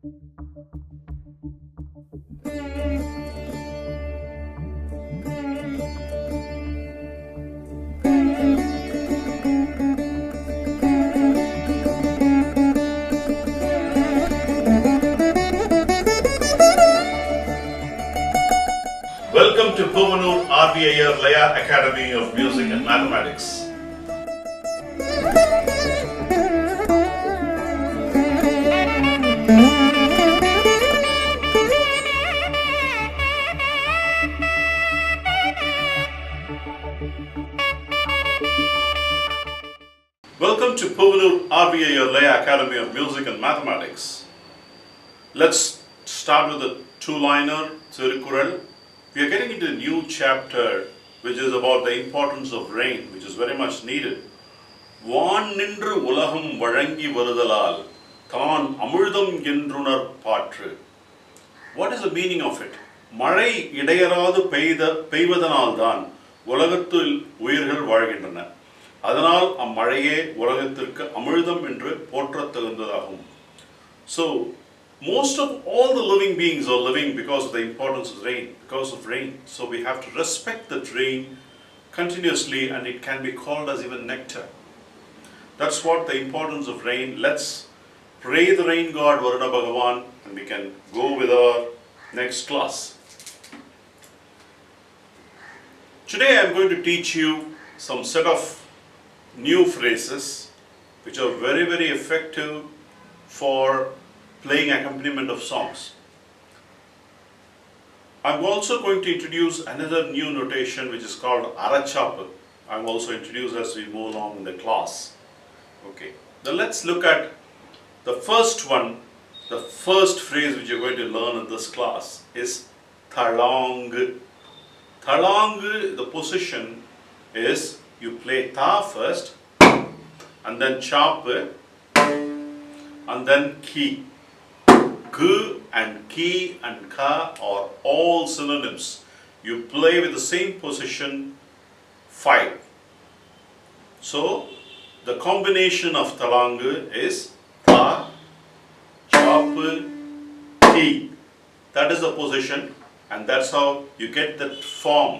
Welcome to PRV Iyer Laya Academy of Music and Mathematics. Welcome to PRV Iyer Laya Academy of Music and Mathematics. Let's start with a two-liner, Thirukkural. We are getting into a new chapter which is about the importance of rain, which is very much needed. வான் நின்று உலகம் வழங்கி வருதலால் தான் அமிழ்தம் என்றுணர் பாற்று. What is the meaning of it? மழை இடையறாது பெய்வதனால்தான் உலகத்தில் உயிர்கள் வாழ்கின்றன. அதனால் அம்மழையே உலகத்திற்கு அமிழ்தம் என்று போற்றத் தகுந்ததாகும். So, most of all the living beings are living because of the importance of rain, because of rain. So we have to respect that rain continuously, and it can be called as even nectar. That's what the importance of rain. Let's pray the rain god Varuna Bhagavan, and we can go with our next class. Today I am going to teach you some set of new phrases which are very, very effective for playing accompaniment of songs. I'm also going to introduce another new notation which is called Arachappu. I'm also introduced as we move along in the class. Okay, now let's look at the first one. The first phrase which you're going to learn in this class is Thalang. Thalang, the position is you play Tha first, and then Chap, and then Ki. G and Ki and Ka are all synonyms. You play with the same position 5. So, the combination of Thalang is Tha, Chap, Ki. That is the position, and that's how you get that form.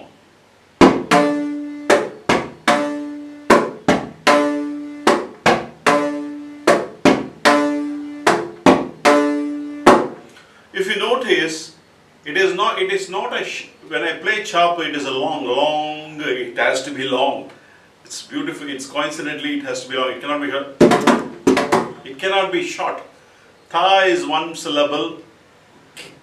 If you notice, it is not a, when I play chap, it is a long, it has to be long. It's beautiful, it's coincidentally, it has to be long, it cannot be short. It cannot be short. Tha is one syllable,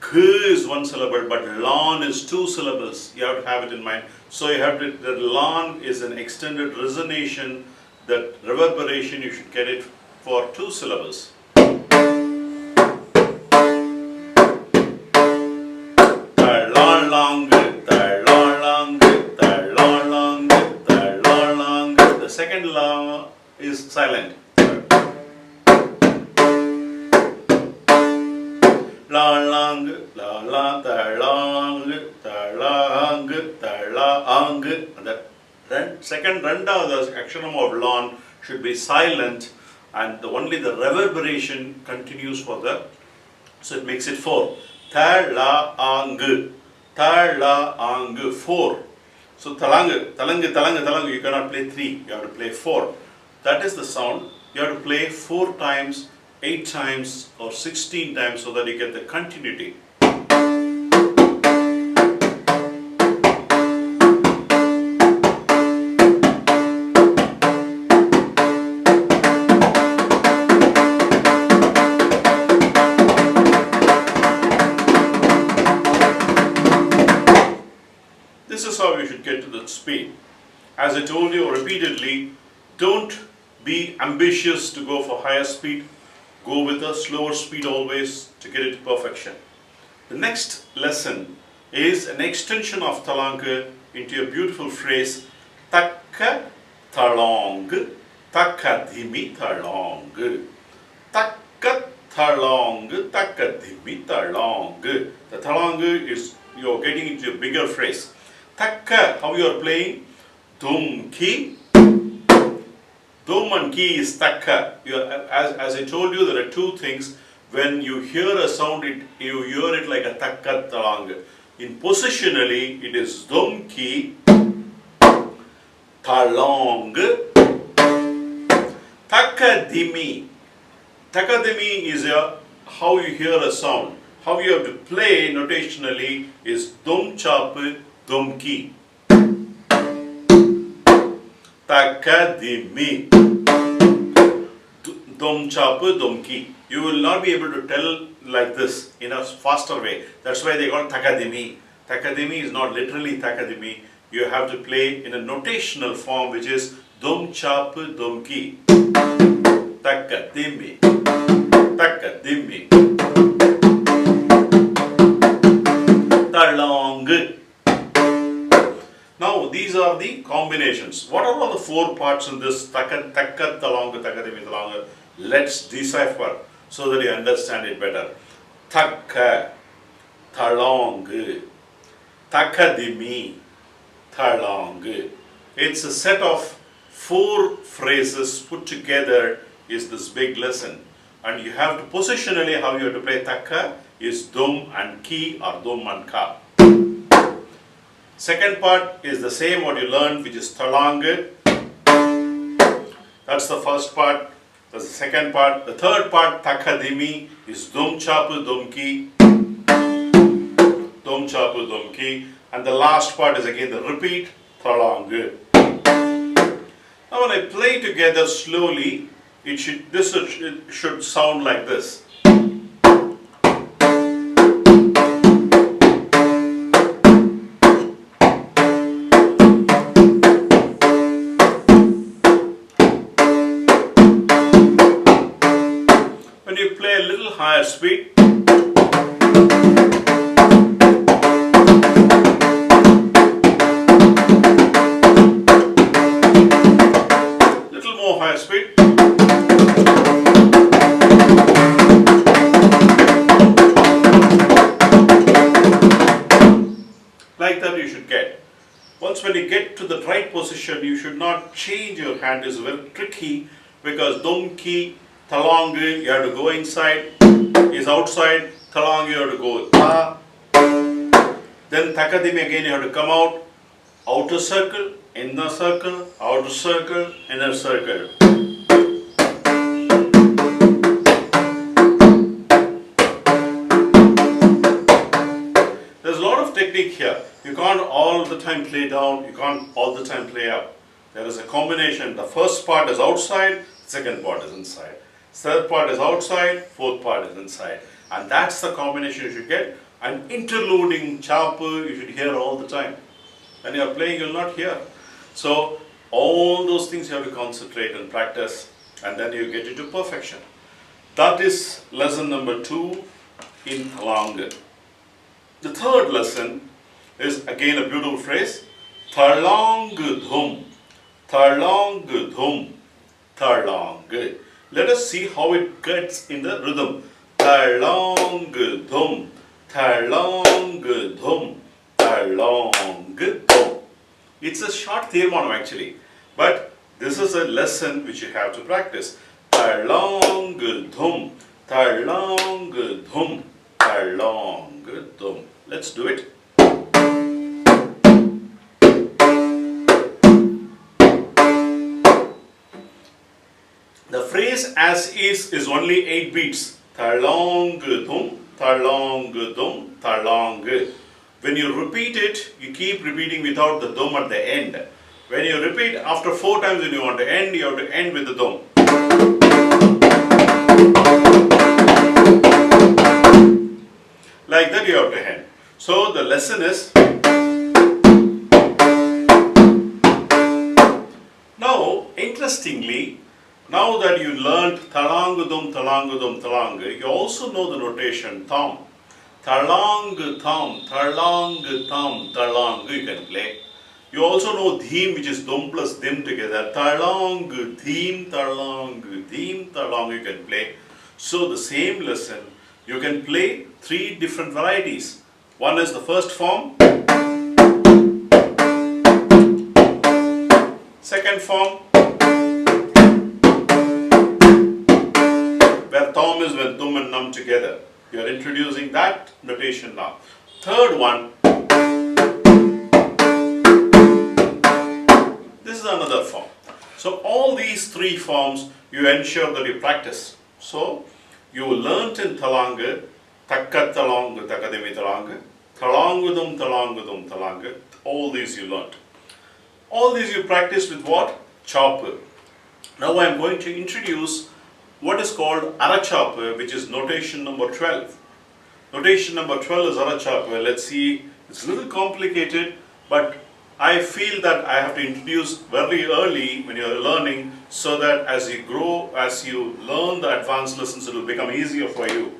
K is one syllable, but lan is 2 syllables. You have to have it in mind. So you have to, that lan is an extended resonation, that reverberation, you should get it for 2 syllables. The second la is silent. La lang, la la, ta lang, ta lang. And that second randa, the akshanam of lan should be silent, and only the reverberation continues for the, so it makes it 4. Ta la ang, 4. So talang, you cannot play 3, you have to play 4. That is the sound. You have to play 4 times, 8 times, or 16 times so that you get the continuity. This is how you should get to that speed. As I told you repeatedly, don't be ambitious to go for higher speed. Go with a slower speed always to get it to perfection. The next lesson is an extension of Talanka into a beautiful phrase, Takka Thalong, Takka Dhimi Thalong. Takka Thalong, Takka Dhimi Thalong. The Thalong is, you're getting into a bigger phrase. Takka, how you are playing? Dum Ki. Dum and Ki is Takka. As I told you, there are 2 things. When you hear a sound, you hear it like a takka talang. In positionally, it is dum ki talang takadimi. Takadimi is how you hear a sound. How you have to play notationally is dum chap dum ki. Takadimi. Dum chap dum ki. You will not be able to tell like this in a faster way. That's why they call takadimi. Takadimi is not literally takadimi. You have to play in a notational form, which is dum chap dum ki. Takadimi. Takadimi. Talang. Now these are the combinations. What are all the four parts in this takka talang takadimi talang? Let's decipher so that you understand it better. Takka talang takadimi talang. It's a set of four phrases put together is this big lesson. And you have to positionally how you have to play takka is dum and ki or dum and ka. Second part is the same what you learned, which is talang. That's the first part. That's the second part. The third part, takadimi, is dum chapu dum ki. Dum chapu dum ki. And the last part is again the repeat, talang. Now when I play together slowly, it should sound like this. When you play a little higher speed, little more higher speed, like that you should get. Once when you get to the right position, you should not change your hand. It's very tricky because dum ki talang, you have to go inside, is outside, talang, you have to go ta. Then takadimi again, you have to come out, outer circle, inner circle, outer circle, inner circle. There's a lot of technique here. You can't all the time play down, you can't all the time play up. There is a combination. The first part is outside, second part is inside. Third part is outside, fourth part is inside. And that's the combination you should get. And interluding chapu, you should hear all the time. When you are playing, you will not hear. So, all those things you have to concentrate and practice, and then you get into perfection. That is lesson number 2 in talang. The third lesson is again a beautiful phrase. Talang dhum. Talang dhum. Talang. Let us see how it gets in the rhythm. Talang dhum, talang dhum, talang dhum. It's a short tirmanam actually, but this is a lesson which you have to practice. Talang dhum, talang dhum, talang dhum. Let's do it. The phrase as is only 8 beats. Talang dhum, talang dhum, talang. When you repeat it, you keep repeating without the dhum at the end. When you repeat after 4 times when you want to end, you have to end with the dhum. Like that you have to end. So the lesson is, now interestingly, now that you learned talangudum, talangudum, talang, you also know the notation tham. Talang, tham, talang, tham, talang, you can play. You also know dheem, which is dum plus dim together. Talang, dheem, talang, dheem, talang, you can play. So the same lesson, you can play 3 different varieties. One is the first form. Second form, where thom is when thum and num together. You are introducing that notation now. Third one, this is another form. So all these three forms you ensure that you practice. So you learnt in Talangu, takka talangu, takademi talangu, talangudum, talangudum, talangu. All these you learnt. All these you practice with what? Chopper. Now I am going to introduce what is called Arachopper, which is notation number 12. Notation number 12 is Arachopper. Let's see, it's a little complicated, but I feel that I have to introduce very early when you are learning, so that as you grow, as you learn the advanced lessons, it will become easier for you.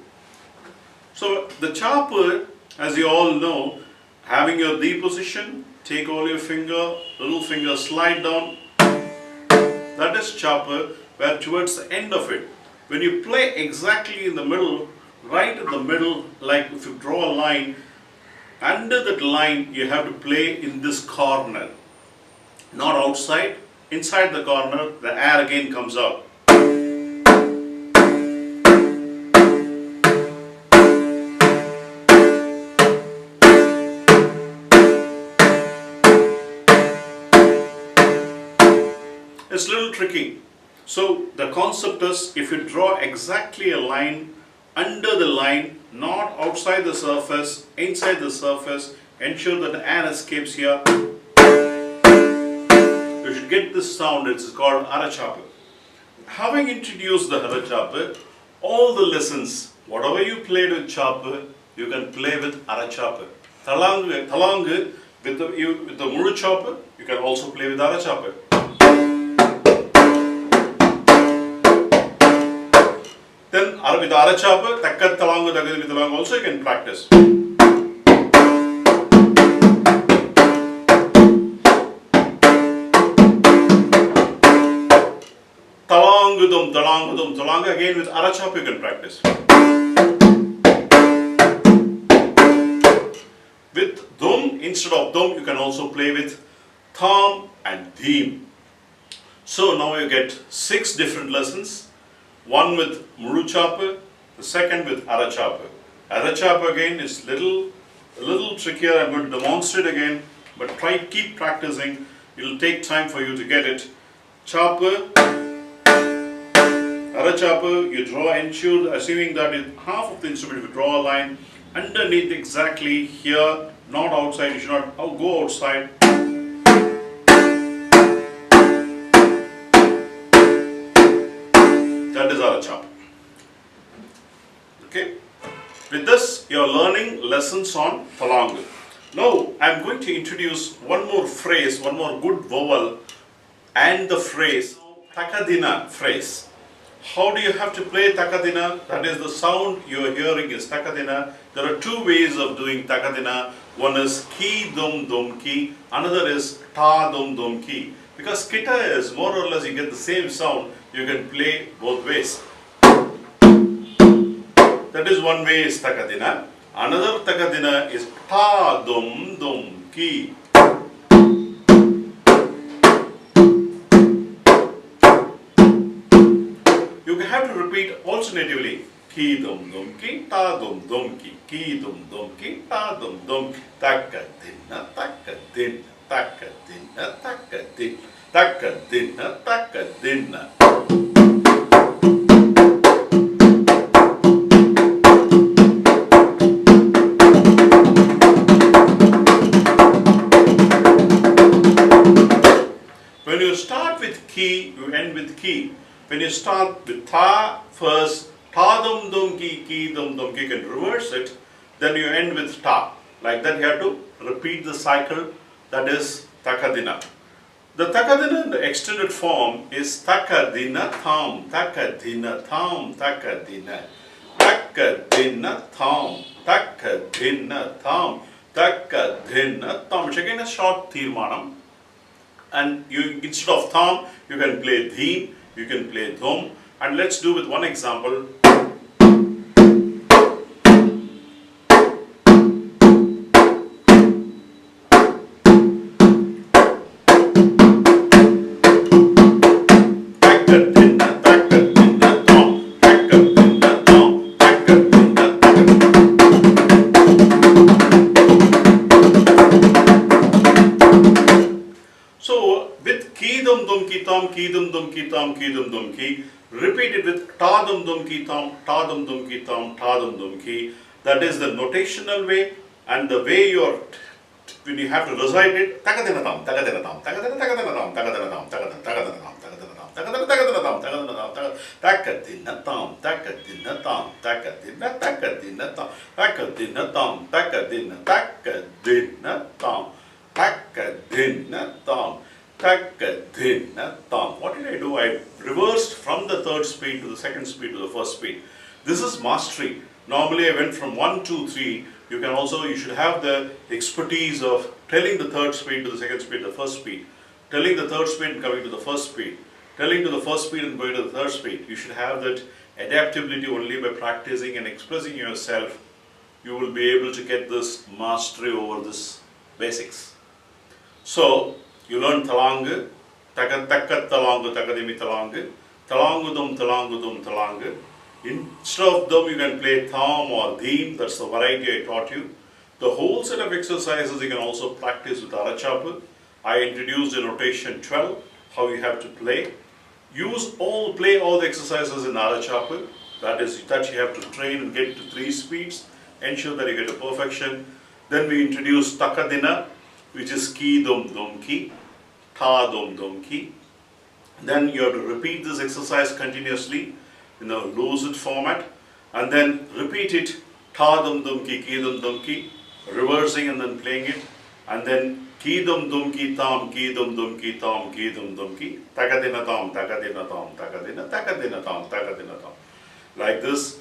So the chopper, as you all know, having your D position, take all your little finger slide down. That is chopper, where towards the end of it, when you play exactly in the middle, right in the middle, like if you draw a line, under that line you have to play in this corner, not outside. Inside the corner, the air again comes out. It's a little tricky. So the concept is, if you draw exactly a line, under the line, not outside the surface, inside the surface, ensure that the air escapes here. You should get this sound. It's called Arachopper. Having introduced the Arachopper, all the lessons, whatever you played with chopper, you can play with Arachopper. Talangu with the Muru chopper, you can also play with Arachopper. Then with Arachopper, takka talangu, takademi talangu also you can practice. Talangudum, talangudum, talanga, again with Arachopper you can practice. With dum, instead of dum, you can also play with thom and dheem. So now you get 6 different lessons. One with Muru chopper, the second with Arachopper. Arachopper again is a little trickier. I'm going to demonstrate again, but keep practicing. It will take time for you to get it. Chopper, Arachopper, you draw, ensure, assuming that in half of the instrument you draw a line underneath exactly here, not outside. You should not go outside. That is Arachopper. Okay. With this, you are learning lessons on Talangu. Now, I am going to introduce one more phrase, one more good vowel, and the phrase Takadina phrase. How do you have to play Takadina? That is, the sound you are hearing is Takadina. There are 2 ways of doing Takadina. One is ki dum dum ki, another is ta dum dum ki. Because kita is more or less you get the same sound, you can play both ways. That is one way is Takadina. Another Takadina is ta dum dum ki. You have to repeat alternatively. Ki dum dum ki, ta dum dum ki dum dum ki, ta dum dum, takadina, takadina, takadina, takadina, takadina, takadina. When you start with ki, you end with ki. When you start with ta first, ta dum dum ki dum dum ki, you can reverse it. Then you end with ta. Like that you have to repeat the cycle. That is Takadina. The Takadina in the extended form is Takadina tham, Takadina tham, Takadina. Takadina tham, Takadina tham, Takadina tham. Which again is short tirmanam. And you, instead of thom, you can play dheem, you can play dhum. And let's do with one example. Takadina, takadina, thom, takadina, tadum dumki tam, tadum dumki. That is the notational way, and the way when you have to recite it, takadinatam, takadinatam, takadinatam, takadinatam, takadinatam, takadinatam, takadinatam, takadinatam, takadinatam, takadinatam, takadinatam, takadinatam, takadinatam, takadinatam, takadinatam. What did I do? I reversed from the third speed to the second speed to the first speed. This is mastery. Normally I went from 1, 2, 3. You should have the expertise of telling the third speed to the second speed, the first speed, telling the third speed and coming to the first speed, telling to the first speed and going to the third speed. You should have that adaptability only by practicing and expressing yourself. You will be able to get this mastery over this basics. So, you learn talangu, takka talangu, takadimi talangu, talangudum, talangudum, talangu. Instead of them, you can play tham or dheem. That's the variety I taught you. The whole set of exercises you can also practice with Arachapu. I introduced in notation 12, how you have to play. Play all the exercises in Arachapu. That you have to train and get to 3 speeds. Ensure that you get to perfection. Then we introduced Takadina, which is ki dum dum ki, ta dum dum ki. Then you have to repeat this exercise continuously in a lucid format, and then repeat it, ta dum dum ki, ki dum dum ki, reversing and then playing it, and then ki dum dum ki tam, ki dum dum ki tam, ki dum dum ki, takadina tam, takadina tam, takadina, takadina tam, takadina tam. Like this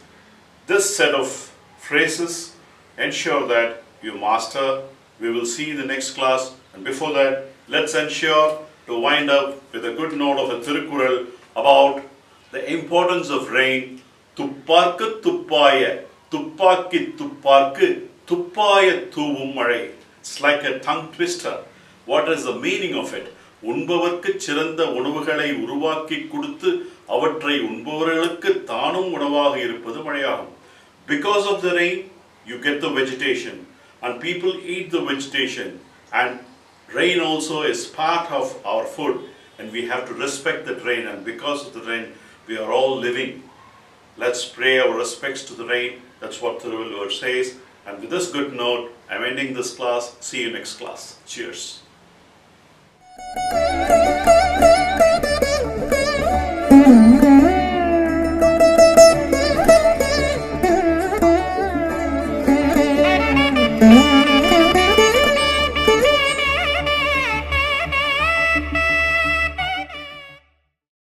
set of phrases, ensure that you master. We will see in the next class, and before that, let's ensure to wind up with a good note of a Thirukkural about the importance of rain. Tupparku tuppaya, tuppaki tupparku, tuppaya thuvum malai. It's like a tongue twister. What is the meaning of it? உண்பவர்க்கு சிறந்த உணவுகளை உருவாக்கி கொடுத்து அவற்றை உண்பவர்களுக்கு தானும் உணவாக இருப்பது மழையாகும். Because of the rain, you get the vegetation, and people eat the vegetation, and rain also is part of our food, and we have to respect the rain, and because of the rain, we are all living. Let's pray our respects to the rain. That's what Thiruvallur says. And with this good note, I'm ending this class. See you next class. Cheers. Mm-hmm.